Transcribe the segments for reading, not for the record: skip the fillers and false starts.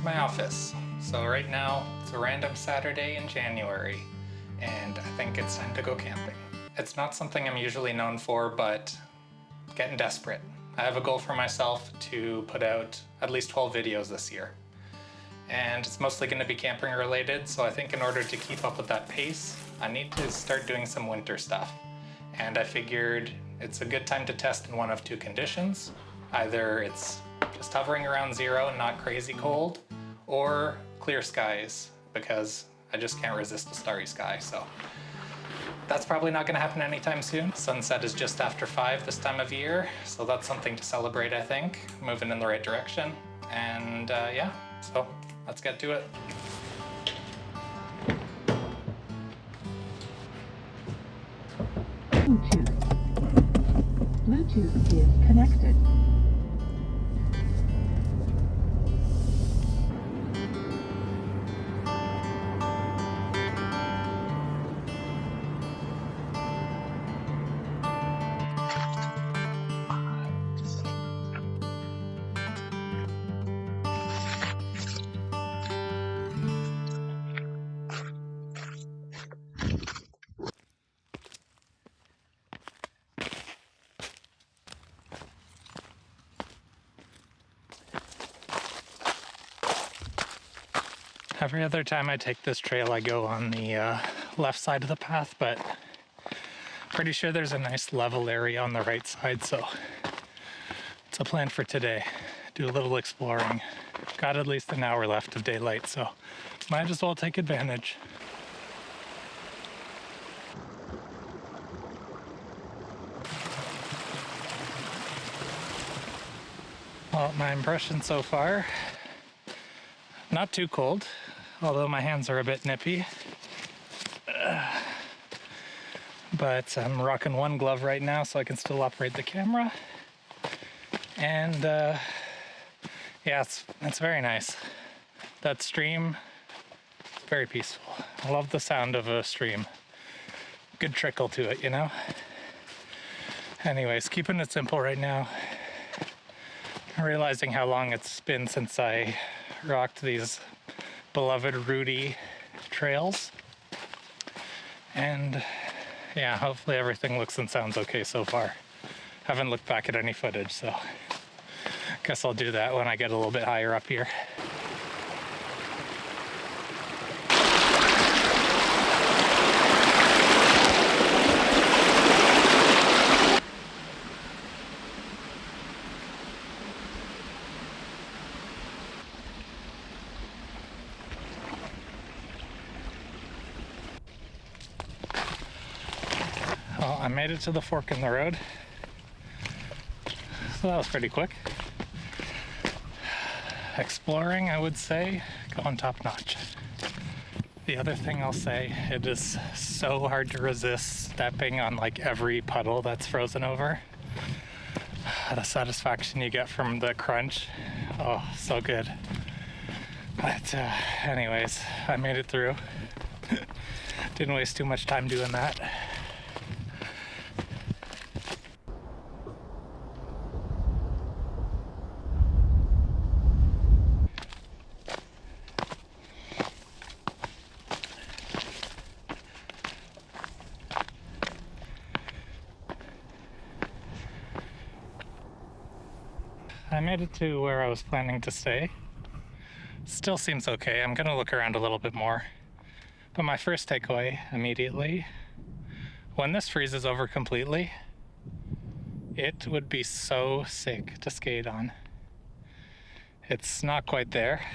my office. So right now, it's a random Saturday in January, and I think it's time to go camping. It's not something I'm usually known for, but getting desperate. I have a goal for myself to put out at least 12 videos this year. And it's mostly going to be camping related, so I think in order to keep up with that pace, I need to start doing some winter stuff. And I figured it's a good time to test in one of two conditions. Either it's just hovering around zero and not crazy cold, or clear skies, because I just can't resist a starry sky. So that's probably not going to happen anytime soon. Sunset is just after 5 this time of year, so that's something to celebrate, I think. Moving in the right direction. And yeah, so let's get to it. Bluetooth is connected. Every other time I take this trail, I go on the left side of the path, but pretty sure there's a nice level area on the right side, so it's a plan for today. Do a little exploring. Got at least an hour left of daylight, so might as well take advantage. Well, my impression so far, not too cold, although my hands are a bit nippy. But I'm rocking one glove right now so I can still operate the camera. And yeah, it's very nice. That stream, very peaceful. I love the sound of a stream. Good trickle to it, you know? Anyways, keeping it simple right now. Realizing how long it's been since I rocked these beloved Rudy trails. And yeah, hopefully everything looks and sounds okay so far. Haven't looked back at any footage, so guess I'll do that when I get a little bit higher up here. Well, I made it to the fork in the road, so that was pretty quick. Exploring, I would say, going top notch. The other thing I'll say, it is so hard to resist stepping on like every puddle that's frozen over. The satisfaction you get from the crunch, oh, so good. But anyways, I made it through. Didn't waste too much time doing that. I made it to where I was planning to stay. Still seems okay. I'm gonna look around a little bit more. But my first takeaway immediately, when this freezes over completely, it would be so sick to skate on. It's not quite there.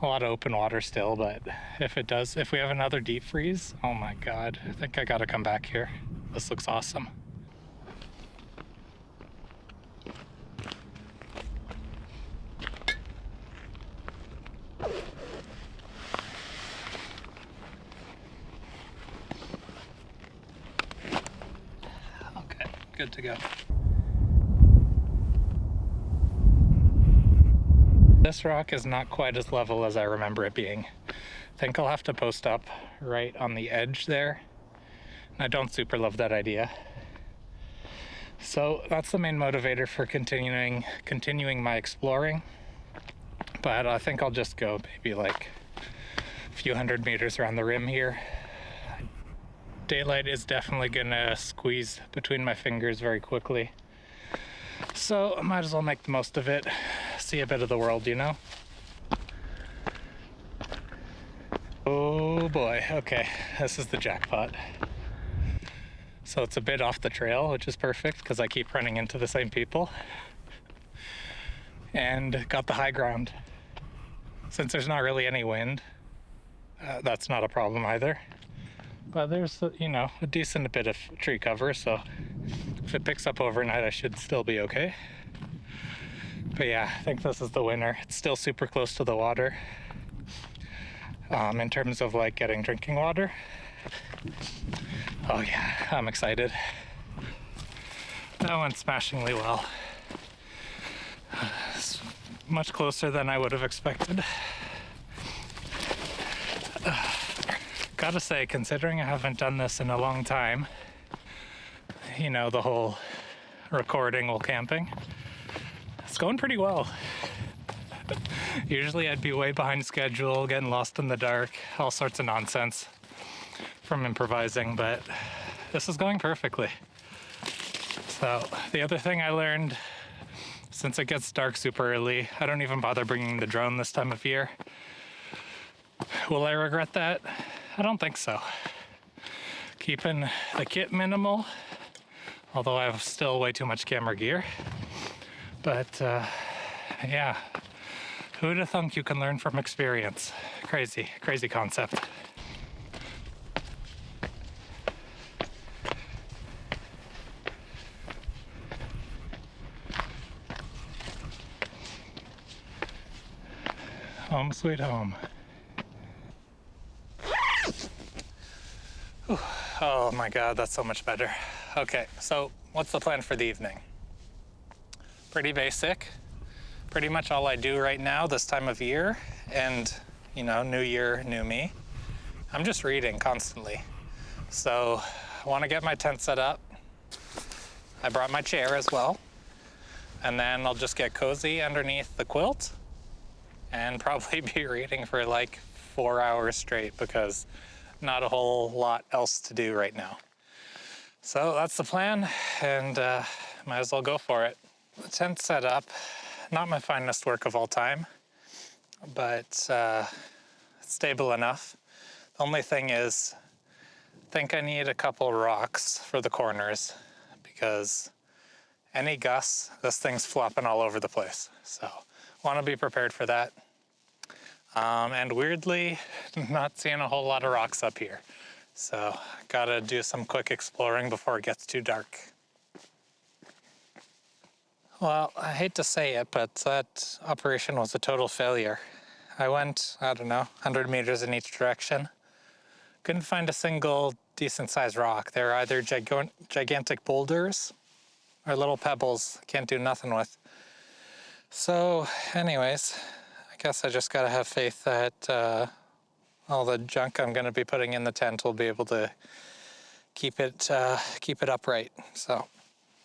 A lot of open water still, but if we have another deep freeze, oh my God, I think I gotta come back here. This looks awesome. Good to go. This rock is not quite as level as I remember it being. I think I'll have to post up right on the edge there. I don't super love that idea. So that's the main motivator for continuing my exploring. but I think I'll just go maybe like a few hundred meters around the rim here. Daylight is definitely gonna squeeze between my fingers very quickly, so I might as well make the most of it, see a bit of the world, you know? Oh boy, okay, this is the jackpot. So it's a bit off the trail, which is perfect because I keep running into the same people. And got the high ground. Since there's not really any wind, that's not a problem either. But there's, a decent bit of tree cover, so if it picks up overnight, I should still be okay. But yeah, I think this is the winner. It's still super close to the water. In terms of like getting drinking water. Oh yeah, I'm excited. That went smashingly well. It's much closer than I would have expected. Gotta say, considering I haven't done this in a long time, the whole recording while camping, it's going pretty well. Usually I'd be way behind schedule, getting lost in the dark, all sorts of nonsense from improvising, but this is going perfectly. So the other thing I learned, since it gets dark super early, I don't even bother bringing the drone this time of year. Will I regret that? I don't think so. Keeping the kit minimal, although I have still way too much camera gear. But yeah, who'd have thunk you can learn from experience? Crazy concept. Home sweet home. Oh my God, that's so much better. Okay, so what's the plan for the evening? Pretty basic. Pretty much all I do right now this time of year, and new year, new me. I'm just reading constantly. So I want to get my tent set up. I brought my chair as well. And then I'll just get cozy underneath the quilt and probably be reading for like 4 hours straight because not a whole lot else to do right now. So that's the plan, and might as well go for it. The tent's set up, not my finest work of all time, but stable enough. The only thing is, I think I need a couple rocks for the corners because any gusts, this thing's flopping all over the place. So want to be prepared for that. And weirdly, not seeing a whole lot of rocks up here. So gotta do some quick exploring before it gets too dark. Well, I hate to say it, but that operation was a total failure. I went, 100 meters in each direction. Couldn't find a single decent sized rock. They're either gigantic boulders or little pebbles. Can't do nothing with. So anyways, I guess I just gotta have faith that all the junk I'm gonna be putting in the tent will be able to keep it upright. So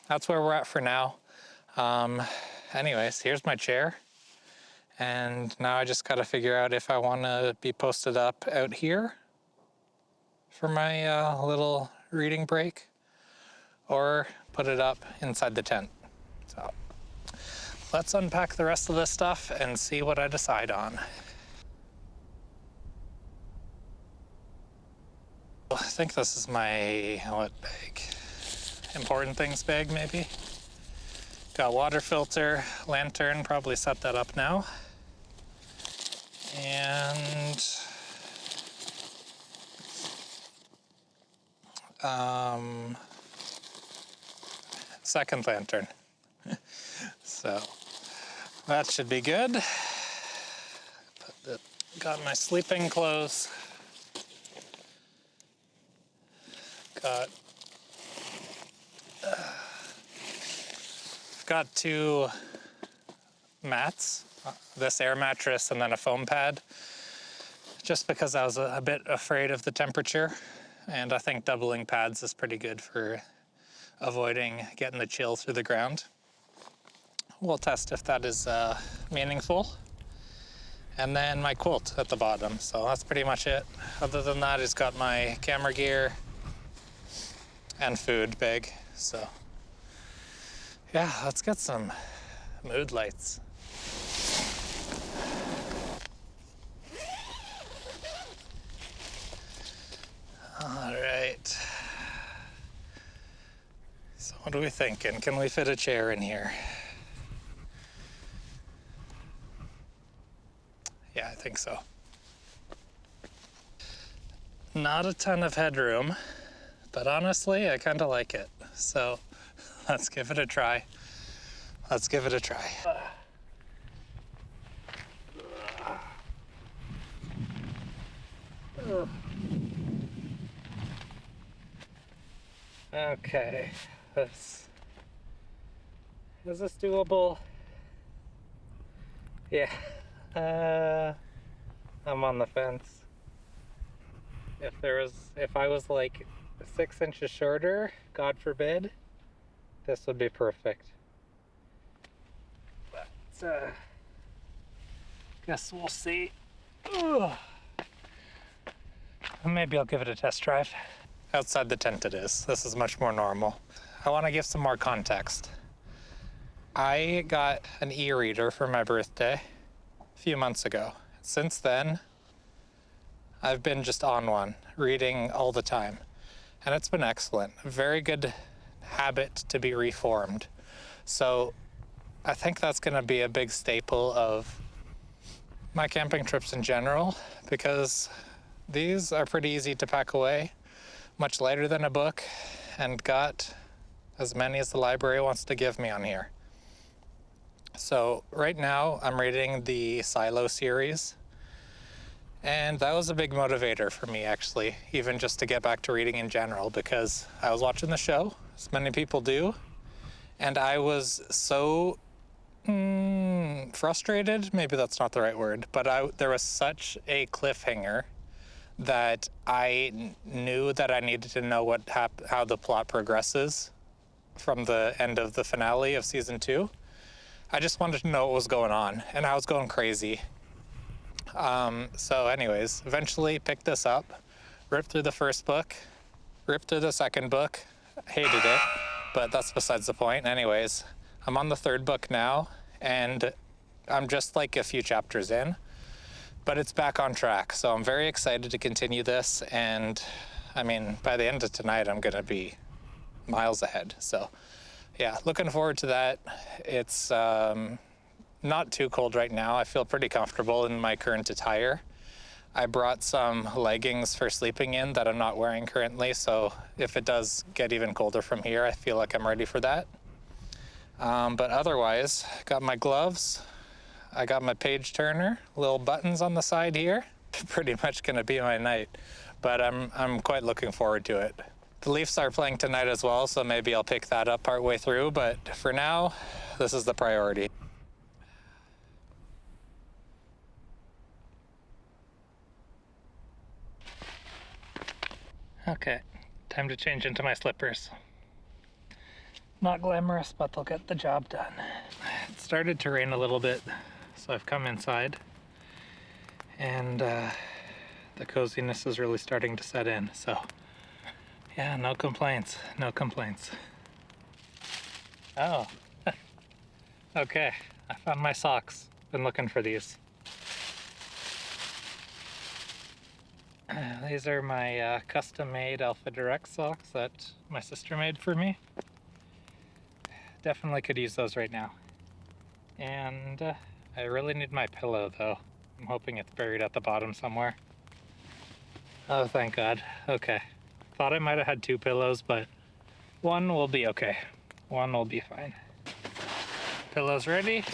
that's where we're at for now. Anyways, here's my chair. And now I just gotta figure out if I wanna be posted up out here for my little reading break or put it up inside the tent. So let's unpack the rest of this stuff and see what I decide on. I think this is my, what bag? Important things bag, maybe? Got water filter, lantern, probably set that up now. And second lantern. So that should be good. Got my sleeping clothes. Got two mats, this air mattress and then a foam pad, just because I was a bit afraid of the temperature, and I think doubling pads is pretty good for avoiding getting the chill through the ground. We'll test if that is meaningful. and then my quilt at the bottom. So that's pretty much it. Other than that, it's got my camera gear and food bag. So yeah, let's get some mood lights. All right. So what are we thinking? Can we fit a chair in here? Yeah, I think so. Not a ton of headroom, but honestly, I kind of like it. So let's give it a try. Let's give it a try. Okay, is this doable? Yeah, I'm on the fence. If I was like 6 inches shorter, God forbid, this would be perfect. But, guess we'll see. Ugh. Maybe I'll give it a test drive. Outside the tent it is. This is much more normal. I want to give some more context. I got an e-reader for my birthday a few months ago. Since then, I've been just on one, reading all the time. And it's been excellent. A very good habit to be reformed. So I think that's going to be a big staple of my camping trips in general, because these are pretty easy to pack away, much lighter than a book, and got as many as the library wants to give me on here. So right now I'm reading the Silo series, and that was a big motivator for me, actually, even just to get back to reading in general, because I was watching the show, as many people do, and I was so frustrated, maybe that's not the right word, but there was such a cliffhanger that I knew that I needed to know how the plot progresses from the end of the finale of season 2. I just wanted to know what was going on, and I was going crazy. So anyways, eventually picked this up, ripped through the first book, ripped through the second book, hated it, but that's besides the point. Anyways, I'm on the third book now, and I'm just like a few chapters in, but it's back on track. So I'm very excited to continue this, and I mean, by the end of tonight, I'm gonna be miles ahead. So yeah, looking forward to that. It's not too cold right now. I feel pretty comfortable in my current attire. I brought some leggings for sleeping in that I'm not wearing currently, so if it does get even colder from here, I feel like I'm ready for that. But otherwise, got my gloves, I got my page turner, little buttons on the side here. Pretty much gonna be my night, but I'm quite looking forward to it. The Leafs are playing tonight as well, so maybe I'll pick that up partway through, but for now, this is the priority. Okay, time to change into my slippers. Not glamorous, but they'll get the job done. It started to rain a little bit, so I've come inside, and the coziness is really starting to set in, so yeah, no complaints, no complaints. Oh, okay, I found my socks. Been looking for these. These are my custom-made Alpha Direct socks that my sister made for me. Definitely could use those right now. And I really need my pillow, though. I'm hoping it's buried at the bottom somewhere. Oh, thank God. Okay. Thought I might have had 2 pillows, but one will be okay. One will be fine. Pillow's ready.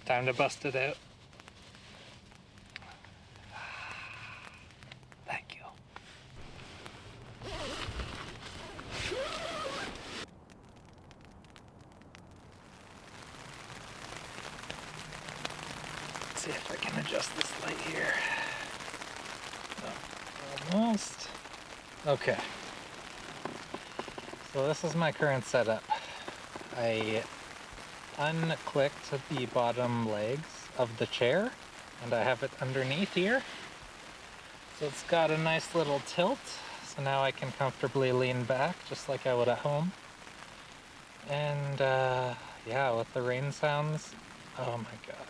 Time to bust it out. Thank you. Let's see if I can adjust this light here. Oh, almost. Okay. So this is my current setup. I unclicked the bottom legs of the chair, and I have it underneath here. So it's got a nice little tilt, so now I can comfortably lean back just like I would at home. And yeah, with the rain sounds, oh my god,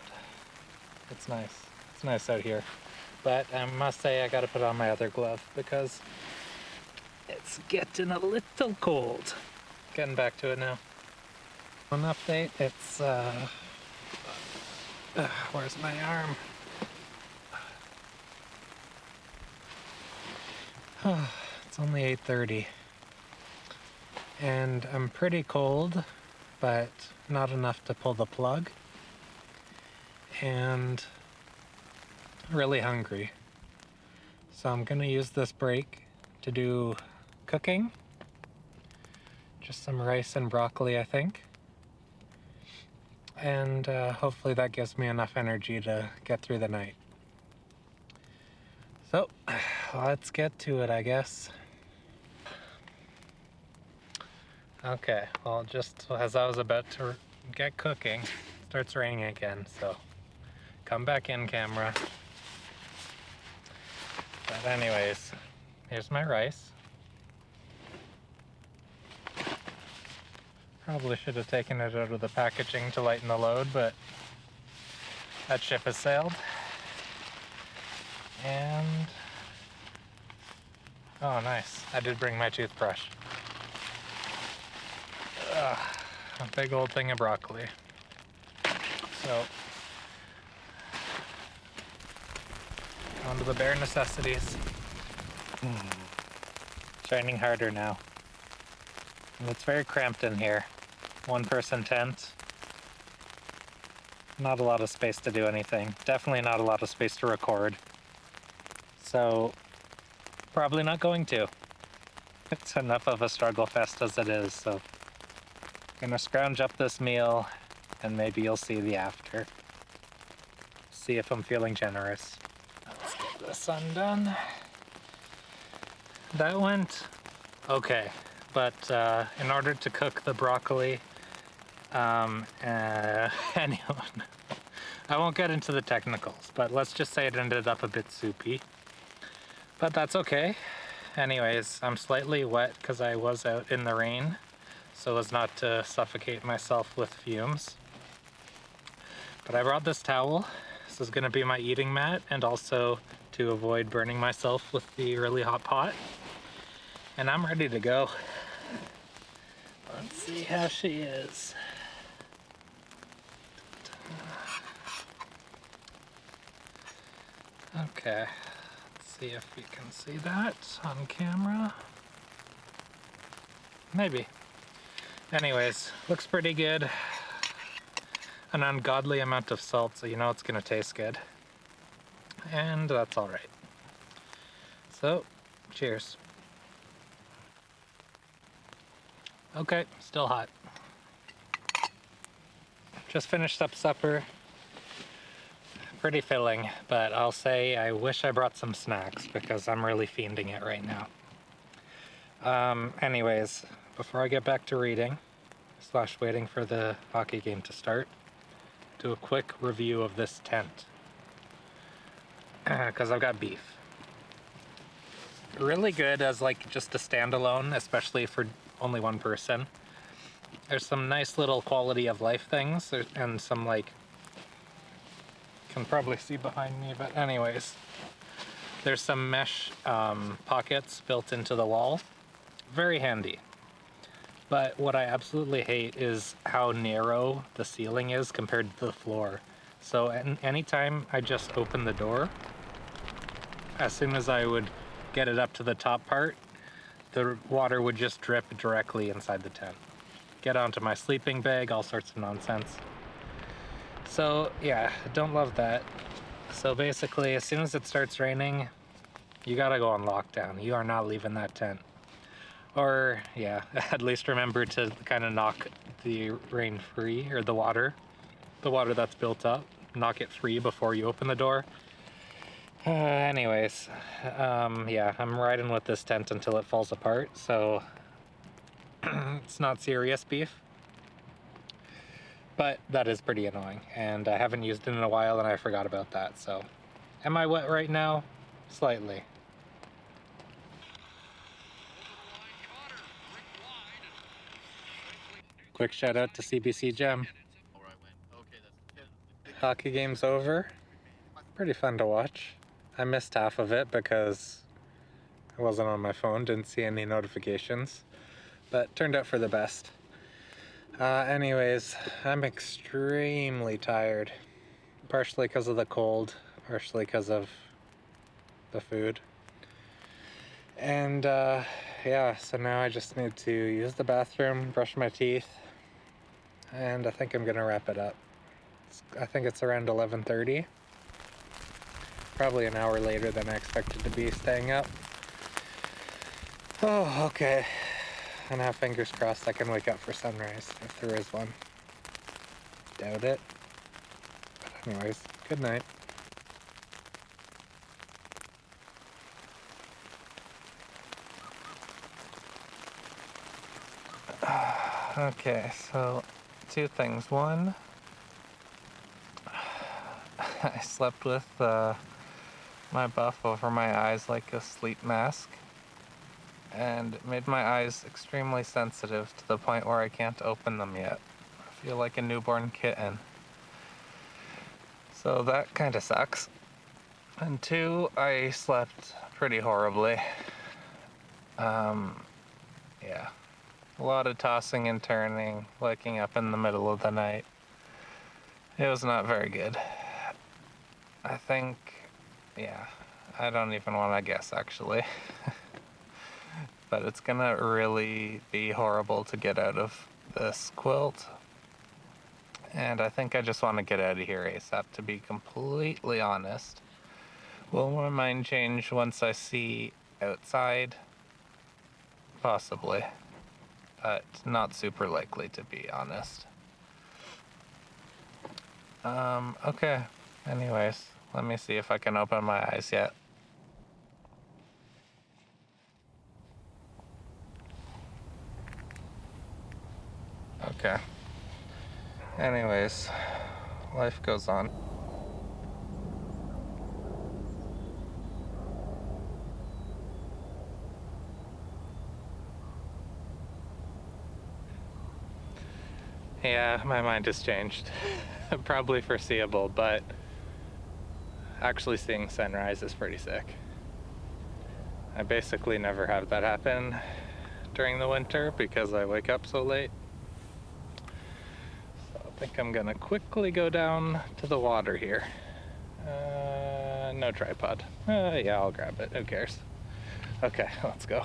it's nice. It's nice out here. But I must say I gotta put on my other glove because it's getting a little cold. Getting back to it now. One update, it's where's my arm? It's only 8:30 and I'm pretty cold, but not enough to pull the plug, and really hungry. So I'm gonna use this break to do cooking. Just some rice and broccoli, I think. And hopefully that gives me enough energy to get through the night. So, let's get to it, I guess. Okay, well, just as I was about to get cooking, it starts raining again, so come back in, camera. But anyways, here's my rice. Probably should have taken it out of the packaging to lighten the load, but that ship has sailed. And oh, nice. I did bring my toothbrush. Ugh, a big old thing of broccoli. So, on to the bare necessities. Shining harder now. And it's very cramped in here. One person tent. Not a lot of space to do anything. Definitely not a lot of space to record. So, probably not going to. It's enough of a struggle fest as it is, so gonna scrounge up this meal and maybe you'll see the after. See if I'm feeling generous. Let's get this undone. That went okay, but in order to cook the broccoli, anyway, I won't get into the technicals, but let's just say it ended up a bit soupy. But that's okay. Anyways, I'm slightly wet because I was out in the rain, so as not to suffocate myself with fumes. But I brought this towel. This is gonna be my eating mat, and also to avoid burning myself with the really hot pot. And I'm ready to go. Let's see how she is. Okay, let's see if you can see that on camera. Maybe. Anyways, looks pretty good. An ungodly amount of salt, so you know it's gonna taste good. And that's all right. So, cheers. Okay, still hot. Just finished up supper. Pretty filling, but I'll say I wish I brought some snacks because I'm really fiending it right now. Anyways, before I get back to reading, / waiting for the hockey game to start, do a quick review of this tent. Because I've got beef. Really good as like just a standalone, especially for only one person. There's some nice little quality of life things, and some like, can probably see behind me, but anyways, there's some mesh pockets built into the wall. Very handy. But what I absolutely hate is how narrow the ceiling is compared to the floor. So anytime I just open the door, as soon as I would get it up to the top part, the water would just drip directly inside the tent. Get onto my sleeping bag, all sorts of nonsense. So yeah, don't love that. So basically, as soon as it starts raining, you gotta go on lockdown. You are not leaving that tent. Or yeah, at least remember to kind of knock the rain free, or the water that's built up, knock it free before you open the door. Anyways, yeah, I'm riding with this tent until it falls apart, so it's not serious beef. But that is pretty annoying, and I haven't used it in a while and I forgot about that, so. Am I wet right now? Slightly. Quick shout out to CBC Gem. Hockey game's over. Pretty fun to watch. I missed half of it because I wasn't on my phone, didn't see any notifications, but turned out for the best. Anyways, I'm extremely tired. Partially because of the cold, partially because of the food. And yeah, so now I just need to use the bathroom, brush my teeth, and I think I'm gonna wrap it up. I think it's around 11:30. Probably an hour later than I expected to be staying up. Oh, okay. And I have fingers crossed I can wake up for sunrise, if there is one. Doubt it. But anyways, good night. Okay, so two things. One, I slept with my buff over my eyes like a sleep mask, and it made my eyes extremely sensitive to the point where I can't open them yet. I feel like a newborn kitten. So that kind of sucks. And two, I slept pretty horribly. Yeah. A lot of tossing and turning, waking up in the middle of the night. It was not very good. I think, yeah, I don't even want to guess actually. But it's gonna really be horrible to get out of this quilt. And I think I just want to get out of here ASAP, to be completely honest. Will my mind change once I see outside? Possibly. But not super likely, to be honest. Okay. Anyways, let me see if I can open my eyes yet. Okay. Anyways, life goes on. Yeah, my mind has changed. Probably foreseeable, but actually seeing sunrise is pretty sick. I basically never have that happen during the winter because I wake up so late. So I think I'm gonna quickly go down to the water here. No tripod. Yeah, I'll grab it. Who cares? Okay, let's go.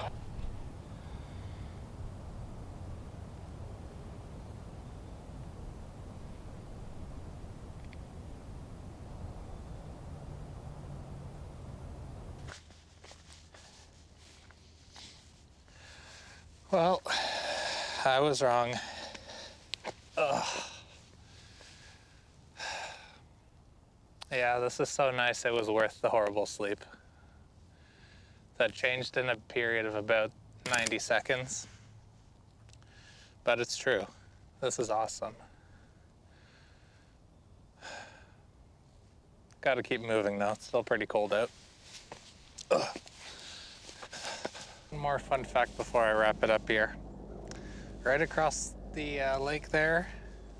Well, I was wrong. Ugh. Yeah, this is so nice it was worth the horrible sleep. That changed in a period of about 90 seconds. But it's true. This is awesome. Gotta keep moving though, it's still pretty cold out. Ugh. One more fun fact before I wrap it up here. Right across the lake there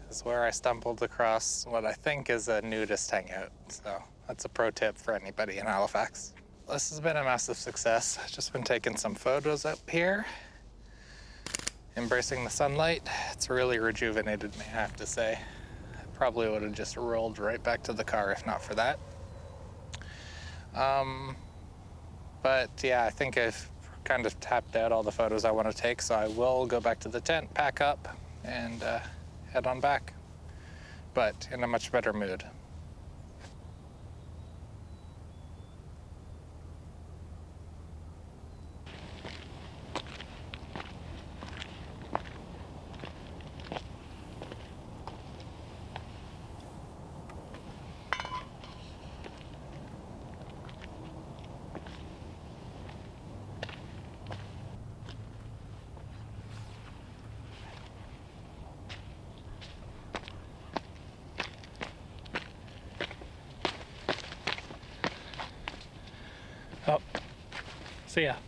is where I stumbled across what I think is a nudist hangout. So that's a pro tip for anybody in Halifax. This has been a massive success. I've just been taking some photos up here, embracing the sunlight. It's really rejuvenated me, I have to say. I probably would have just rolled right back to the car if not for that. But yeah, I think I've kind of tapped out all the photos I want to take, so I will go back to the tent, pack up, and head on back, but in a much better mood. See ya.